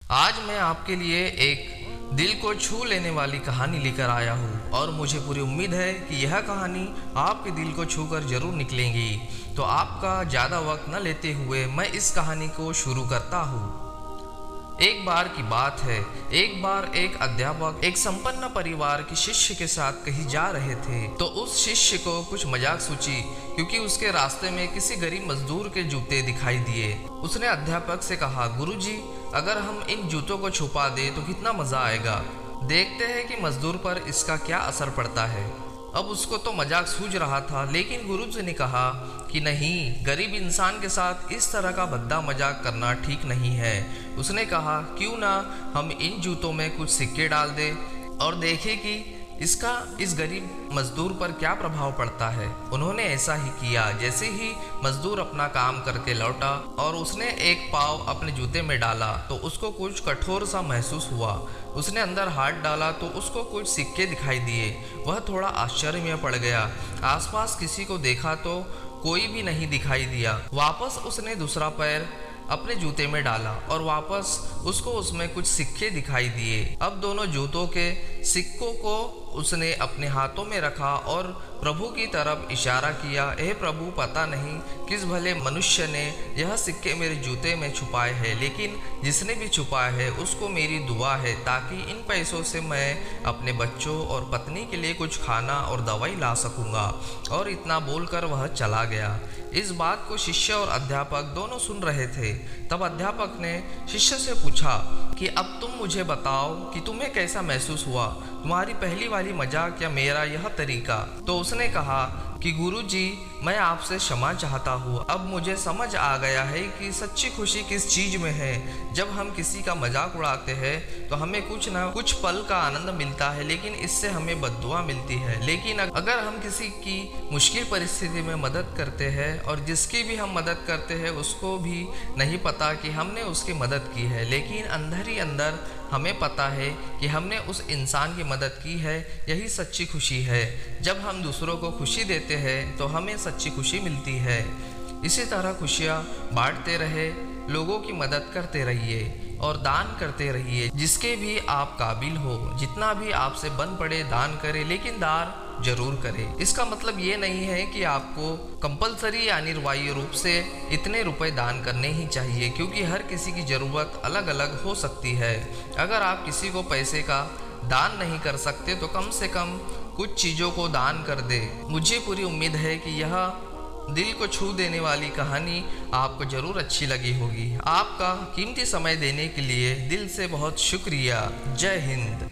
आज मैं आपके लिए एक दिल को छू लेने वाली कहानी लेकर आया हूँ और मुझे पूरी उम्मीद है कि यह कहानी आपके दिल को छूकर जरूर निकलेगी। तो आपका ज़्यादा वक्त न लेते हुए मैं इस कहानी को शुरू करता हूँ। एक बार की बात है, एक बार एक अध्यापक एक संपन्न परिवार के शिष्य के साथ कहीं जा रहे थे। तो उस शिष्य को कुछ मजाक सूझी क्योंकि उसके रास्ते में किसी गरीब मजदूर के जूते दिखाई दिए। उसने अध्यापक से कहा, गुरुजी, अगर हम इन जूतों को छुपा दें तो कितना मजा आएगा। देखते हैं कि मजदूर पर इसका क्या असर पड़ता है। अब उसको तो मजाक सूझ रहा था, लेकिन गुरुजी ने कहा कि नहीं, गरीब इंसान के साथ इस तरह का भद्दा मजाक करना ठीक नहीं है। उसने कहा, क्यों ना हम इन जूतों में कुछ सिक्के डाल दें और देखें कि इसका इस गरीब मजदूर पर क्या प्रभाव पड़ता है। उन्होंने ऐसा ही किया। जैसे ही मजदूर अपना काम करके लौटा और उसने एक पाँव अपने जूते में डाला तो उसको कुछ कठोर सा महसूस हुआ। उसने अंदर हाथ डाला तो उसको कुछ सिक्के दिखाई दिए। वह थोड़ा आश्चर्य में पड़ गया। आसपास किसी को देखा तो कोई भी नहीं दिखाई दिया। वापस उसने दूसरा पैर अपने जूते में डाला और वापस उसको उसमें कुछ सिक्के दिखाई दिए। अब दोनों जूतों के सिक्कों को उसने अपने हाथों में रखा और प्रभु की तरफ इशारा किया, हे प्रभु, पता नहीं किस भले मनुष्य ने यह सिक्के मेरे जूते में छुपाए हैं, लेकिन जिसने भी छुपाए है उसको मेरी दुआ है ताकि इन पैसों से मैं अपने बच्चों और पत्नी के लिए कुछ खाना और दवाई ला सकूंगा। और इतना बोलकर वह चला गया। इस बात को शिष्य और अध्यापक दोनों सुन रहे थे। तब अध्यापक ने शिष्य से पूछा कि अब तुम मुझे बताओ कि तुम्हें कैसा महसूस हुआ, तुम्हारी पहली वाली मजाक या मेरा यह तरीका। तो उसने कहा कि गुरुजी, मैं आपसे क्षमा चाहता हूँ। अब मुझे समझ आ गया है कि सच्ची खुशी किस चीज़ में है। जब हम किसी का मजाक उड़ाते हैं तो हमें कुछ ना कुछ पल का आनंद मिलता है, लेकिन इससे हमें बद्दुआ मिलती है। लेकिन अगर हम किसी की मुश्किल परिस्थिति में मदद करते हैं और जिसकी भी हम मदद करते हैं उसको भी नहीं पता कि हमने उसकी मदद की है, लेकिन अंदर ही अंदर हमें पता है कि हमने उस इंसान की मदद की है, यही सच्ची खुशी है। जब हम दूसरों को खुशी देते हैं तो हमें सच्ची खुशी मिलती है। इसी तरह खुशियाँ बांटते रहे, लोगों की मदद करते रहिए और दान करते रहिए। जिसके भी आप काबिल हो, जितना भी आपसे बन पड़े दान करें, लेकिन दान जरूर करें। इसका मतलब ये नहीं है कि आपको कंपलसरी या अनिवार्य रूप से इतने रुपए दान करने ही चाहिए, क्योंकि हर किसी की ज़रूरत अलग अलग हो सकती है। अगर आप किसी को पैसे का दान नहीं कर सकते तो कम से कम कुछ चीज़ों को दान कर दे। मुझे पूरी उम्मीद है कि यह दिल को छू देने वाली कहानी आपको जरूर अच्छी लगी होगी। आपका कीमती समय देने के लिए दिल से बहुत शुक्रिया। जय हिंद।